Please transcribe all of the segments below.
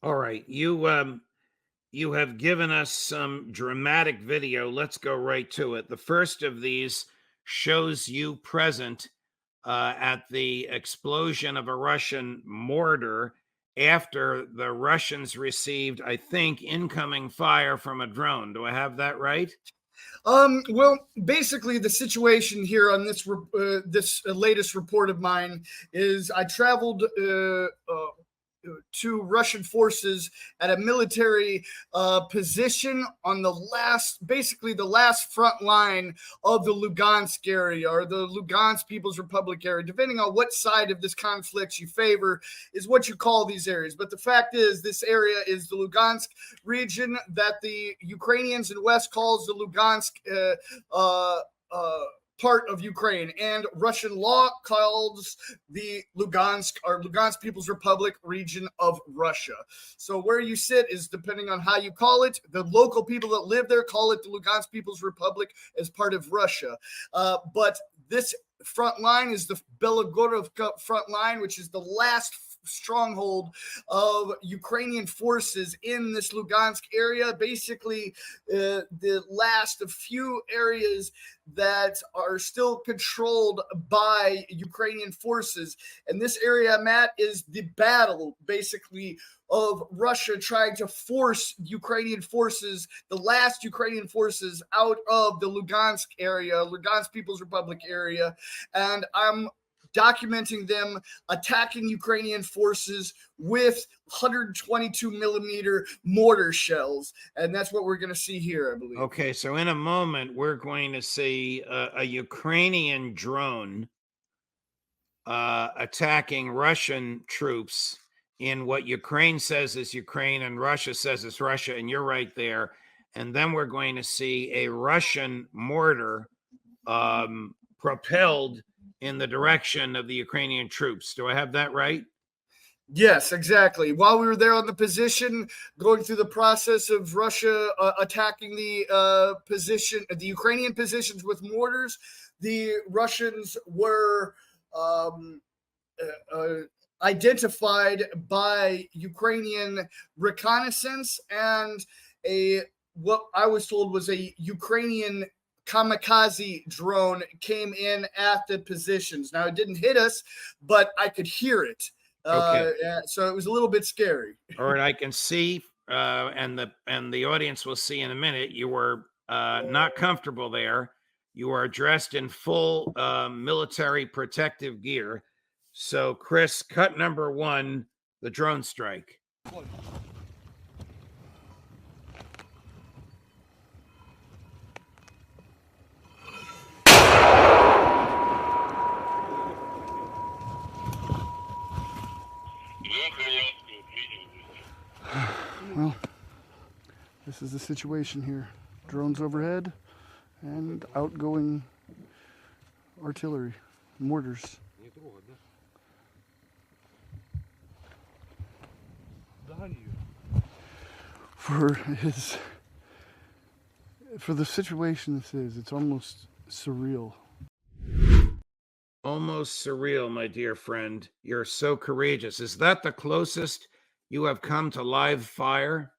All right, you have given us some dramatic video. Let's go right to it. The first of these shows you present at the explosion of a Russian mortar after the Russians received, I think, incoming fire from a drone. Do I have that right? Well, basically, the situation here on this latest report of mine is I traveled to Russian forces at a military position on basically the last front line of the Lugansk area, or the Lugansk People's Republic area. Depending on what side of this conflict you favor is what you call these areas. But the fact is, this area is the Lugansk region that the Ukrainians in West calls the Lugansk part of Ukraine, and Russian law calls the Lugansk or Lugansk People's Republic region of Russia. So where you sit is depending on how you call it. The local people that live there call it the Lugansk People's Republic as part of Russia. But this front line is the Belogorovka front line, which is the last stronghold of Ukrainian forces in this Lugansk area. Basically, the last of few areas that are still controlled by Ukrainian forces. And this area I'm at is the battle, basically, of Russia trying to force Ukrainian forces, the last Ukrainian forces, out of the Lugansk area, Lugansk People's Republic area. And I'm documenting them attacking Ukrainian forces with 122 millimeter mortar shells. And that's what we're going to see here, I believe. Okay, so in a moment, we're going to see a Ukrainian drone attacking Russian troops in what Ukraine says is Ukraine and Russia says is Russia, and you're right there. And then we're going to see a Russian mortar propelled in the direction of the Ukrainian troops. Do I have that right? Yes, exactly. While we were there on the position, going through the process of Russia attacking the Ukrainian positions with mortars, the Russians were identified by Ukrainian reconnaissance, and what I was told was a Ukrainian kamikaze drone came in at the positions. Now, it didn't hit us, but I could hear it. Okay. So it was a little bit scary. All right, I can see, and the audience will see in a minute, you were not comfortable there. You are dressed in full military protective gear. So, Chris, cut number 1, the drone strike. Well, this is the situation here. Drones overhead and outgoing artillery, mortars. For the situation this is, it's almost surreal. Almost surreal, my dear friend. You're so courageous. Is that the closest you have come to live fire?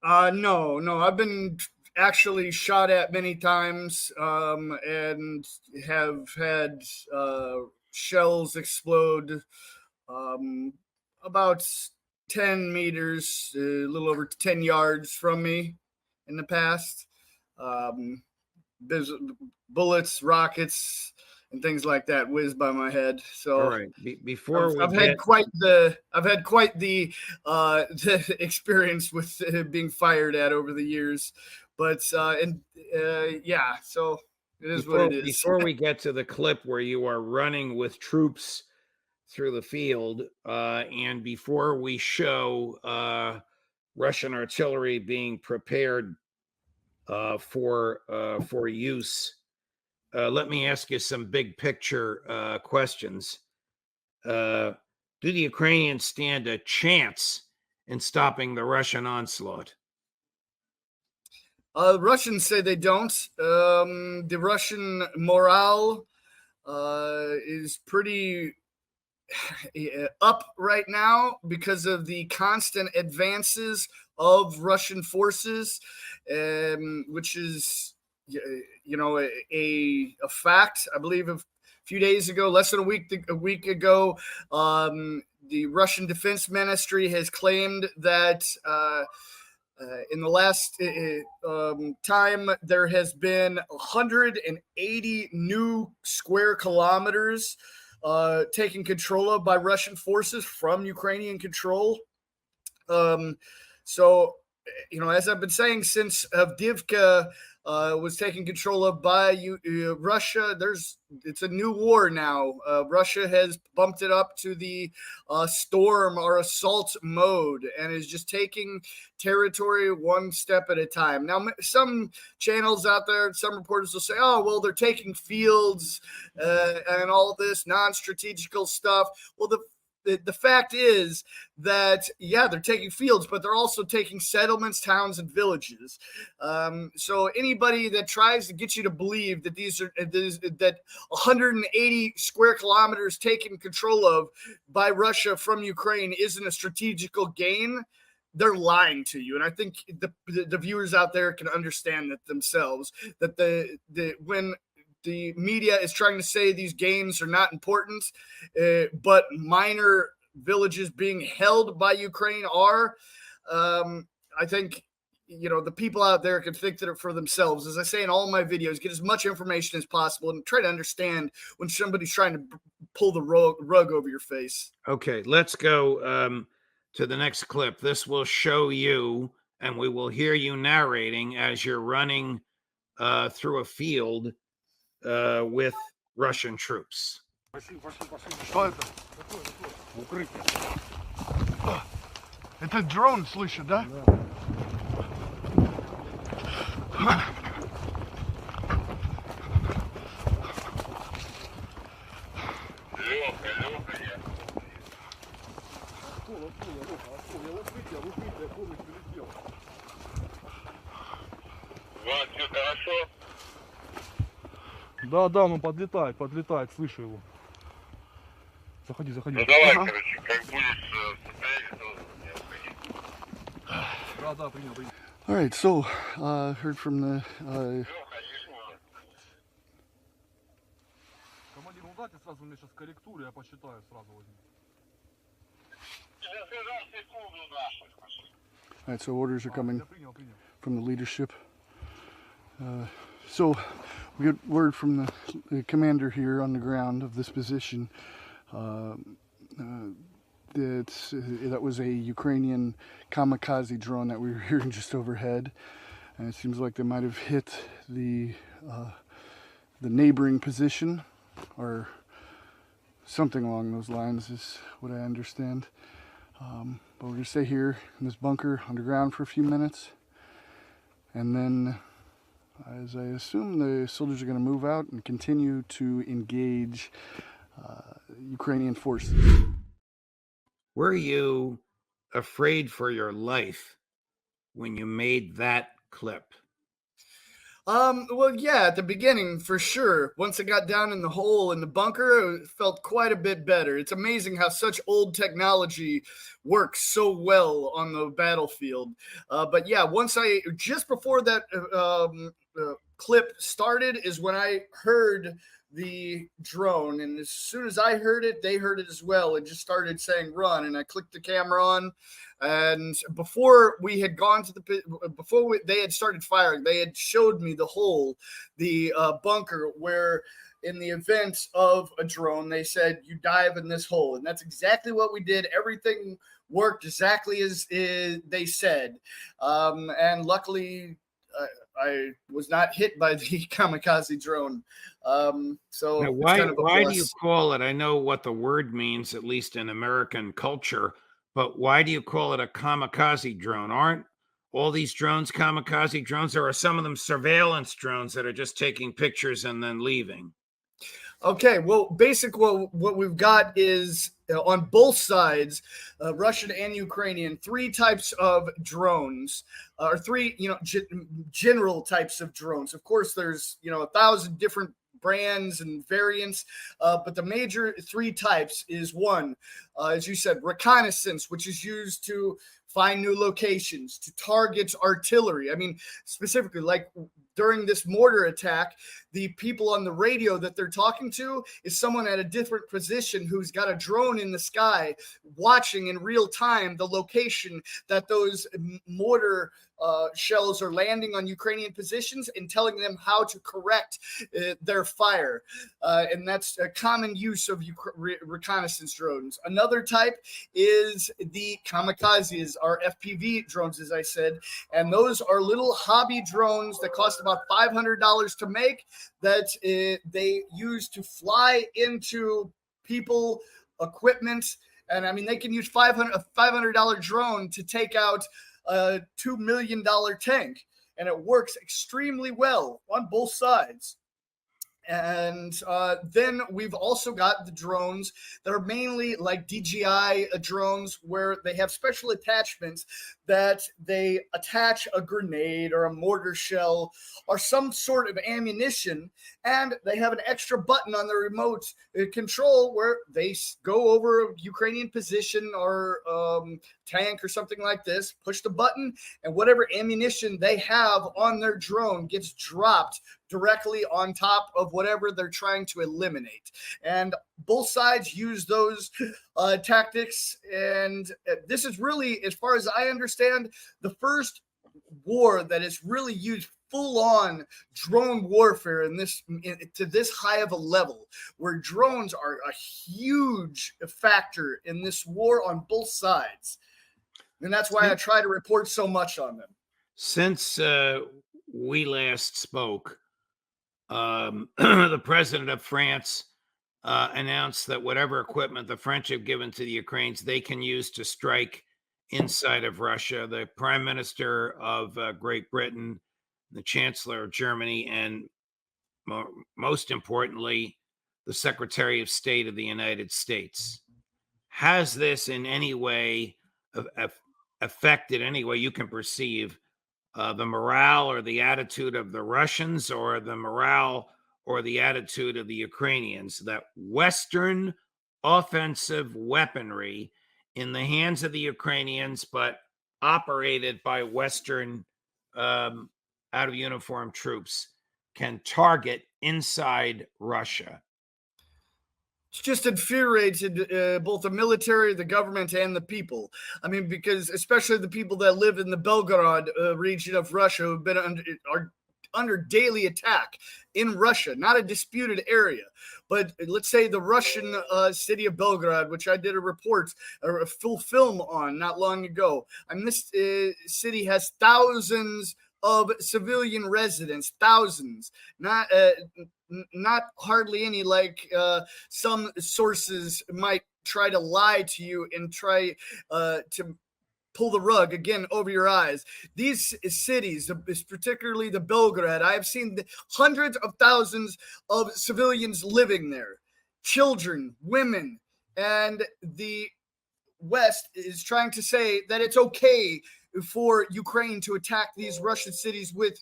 No. I've been actually shot at many times, and have had shells explode about 10 meters, a little over 10 yards from me in the past. Bullets, rockets, and things like that whiz by my head. So, all right. I've had quite the experience with being fired at over the years, but yeah. So it is what it is. Before we get to the clip where you are running with troops through the field, and before we show Russian artillery being prepared for use. Let me ask you some big picture questions. Do the Ukrainians stand a chance in stopping the Russian onslaught? Russians say they don't. The Russian morale is pretty up right now because of the constant advances of Russian forces, which is, a fact. I believe a few days ago, less than a week ago, the Russian Defense Ministry has claimed that in the last time, there has been 180 new square kilometers taken control of by Russian forces from Ukrainian control. So, as I've been saying, since Avdiivka was taken control of by Russia, it's a new war now. Russia has bumped it up to the storm or assault mode and is just taking territory one step at a time. Now, some channels out there, some reporters will say, oh, well, they're taking fields and all this non-strategical stuff. Well, the fact is that, yeah, they're taking fields, but they're also taking settlements, towns, and villages. So anybody that tries to get you to believe that that 180 square kilometers taken control of by Russia from Ukraine isn't a strategical gain, they're lying to you. And I think the viewers out there can understand that themselves, that when the media is trying to say these gains are not important, but minor villages being held by Ukraine are. I think, the people out there can think that for themselves. As I say in all my videos, get as much information as possible and try to understand when somebody's trying to pull the rug over your face. Okay, let's go to the next clip. This will show you, and we will hear you narrating as you're running through a field with Russian troops. Что это? Укрытие. Это дрон, слышу, да? Все хорошо? Да, ну подлетает, слышу его. Заходи. Ну давай, короче, как будешь в состоянии, то не уходи. Да, принял. All right, so heard from the Командир, дайте сразу мне сейчас корректуру, я посчитаю сразу возьму. Я сказал секунду нахуй. all right, so orders are coming Я принял. from the leadership. So we get word from the commander here on the ground of this position that was a Ukrainian kamikaze drone that we were hearing just overhead, and it seems like they might have hit the neighboring position or something along those lines is what I understand. But we're gonna stay here in this bunker underground for a few minutes, and then as I assume the soldiers are going to move out and continue to engage Ukrainian forces. Were you afraid for your life when you made that clip? Well, yeah, at the beginning, for sure. Once I got down in the hole in the bunker, it felt quite a bit better. It's amazing how such old technology works so well on the battlefield. But yeah, just before that clip started is when I heard the drone, and as soon as I heard it, they heard it as well. It just started saying run, and I clicked the camera on, and before we had gone to they had started firing, they had showed me the hole, the bunker, where in the event of a drone, they said you dive in this hole, and that's exactly what we did. Everything worked exactly as they said, and luckily I was not hit by the kamikaze drone. So now, why do you call it? I know what the word means, at least in American culture, but why do you call it a kamikaze drone? Aren't all these drones kamikaze drones? Or are some of them surveillance drones that are just taking pictures and then leaving? Okay, well, basically what we've got is on both sides, Russian and Ukrainian, three types of drones, or three, general types of drones. Of course, there's 1,000 different brands and variants, but the major three types is one, as you said, reconnaissance, which is used to find new locations, to target artillery. I mean, specifically, like during this mortar attack, the people on the radio that they're talking to is someone at a different position who's got a drone in the sky watching in real time the location that those mortar shells are landing on Ukrainian positions and telling them how to correct their fire. And that's a common use of reconnaissance drones. Another type is the kamikazes, or FPV drones, as I said. And those are little hobby drones that cost about $500 to make, that they use to fly into people, equipment. And I mean, they can use a $500 drone to take out a $2 million tank, and it works extremely well on both sides. And then we've also got the drones that are mainly like DJI drones, where they have special attachments that they attach a grenade or a mortar shell or some sort of ammunition, and they have an extra button on the remote control where they go over a Ukrainian position or tank or something like this, push the button, and whatever ammunition they have on their drone gets dropped directly on top of whatever they're trying to eliminate. And both sides use those tactics. And this is really, as far as I understand, the first war that is really used full-on drone warfare to this high of a level, where drones are a huge factor in this war on both sides. And that's why I try to report so much on them. Since we last spoke, the president of France announced that whatever equipment the French have given to the Ukrainians, they can use to strike inside of Russia. The prime minister of Great Britain, the chancellor of Germany, and most importantly, the secretary of state of the United States. Has this in any way affected, any way you can perceive, the morale or the attitude of the Russians, or the morale or the attitude of the Ukrainians, that Western offensive weaponry in the hands of the Ukrainians, but operated by Western out of uniform troops, can target inside Russia? It's just infuriated both the military, the government, and the people. I mean, because especially the people that live in the Belgorod region of Russia, who've been are under daily attack in Russia, not a disputed area. But let's say the Russian city of Belgorod, which I did a report or a full film on not long ago. I mean, this city has thousands of civilian residents, thousands, not hardly any, like some sources might try to lie to you and try to pull the rug again over your eyes. These cities, particularly the Belgrade, I have seen hundreds of thousands of civilians living there, children, women, and the West is trying to say that it's okay for Ukraine to attack these Russian cities with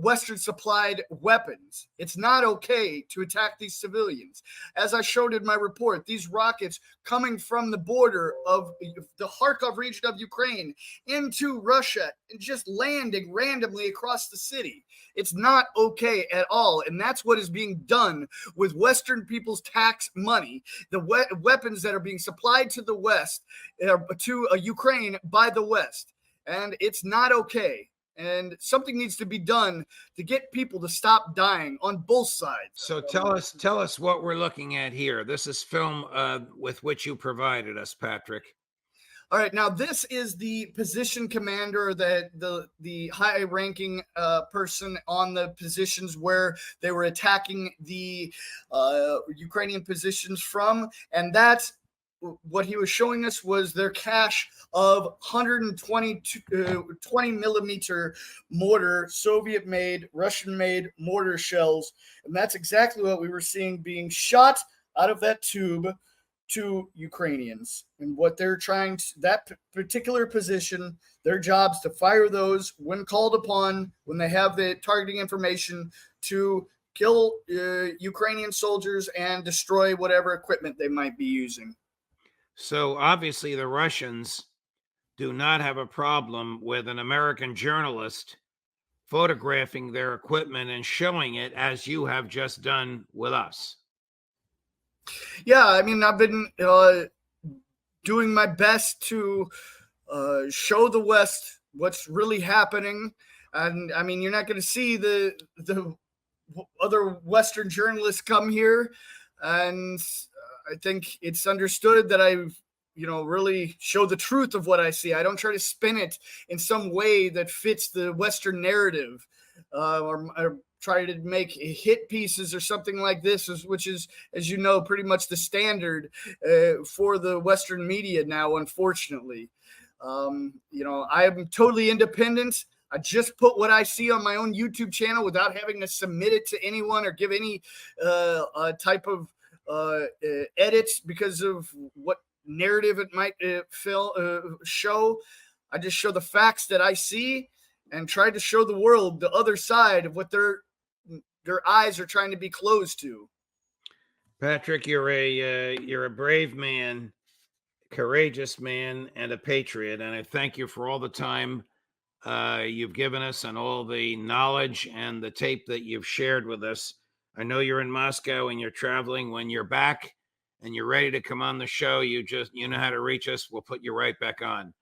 Western supplied weapons. It's not okay to attack these civilians. As I showed in my report, these rockets coming from the border of the Kharkov region of Ukraine into Russia and just landing randomly across the city. It's not okay at all. And that's what is being done with Western people's tax money, the weapons that are being supplied to the West, to Ukraine by the West. And it's not okay. And something needs to be done to get people to stop dying on both sides. So tell us what we're looking at here. This is film with which you provided us, Patrick. All right, now this is the position commander, the high-ranking person on the positions where they were attacking the Ukrainian positions from, and that's what he was showing us was their cache of 20 millimeter mortar, Soviet-made, Russian-made mortar shells, and that's exactly what we were seeing being shot out of that tube to Ukrainians. And what they're trying to, that particular position, their job's to fire those when called upon, when they have the targeting information, to kill Ukrainian soldiers and destroy whatever equipment they might be using. So obviously, the Russians do not have a problem with an American journalist photographing their equipment and showing it as you have just done with us. Yeah, I mean, I've been doing my best to show the West what's really happening. And I mean, you're not going to see the other Western journalists come here. And I think it's understood that I've, really show the truth of what I see. I don't try to spin it in some way that fits the Western narrative, or try to make hit pieces or something like this, which is, as you know, pretty much the standard for the Western media now, unfortunately. I am totally independent. I just put what I see on my own YouTube channel without having to submit it to anyone or give any type of edits because of what narrative it might show. I just show the facts that I see and try to show the world the other side of what their eyes are trying to be closed to. Patrick, you're a brave man, courageous man, and a patriot, and I thank you for all the time you've given us and all the knowledge and the tape that you've shared with us. I know you're in Moscow and you're traveling. When you're back and you're ready to come on the show, you know how to reach us. We'll put you right back on.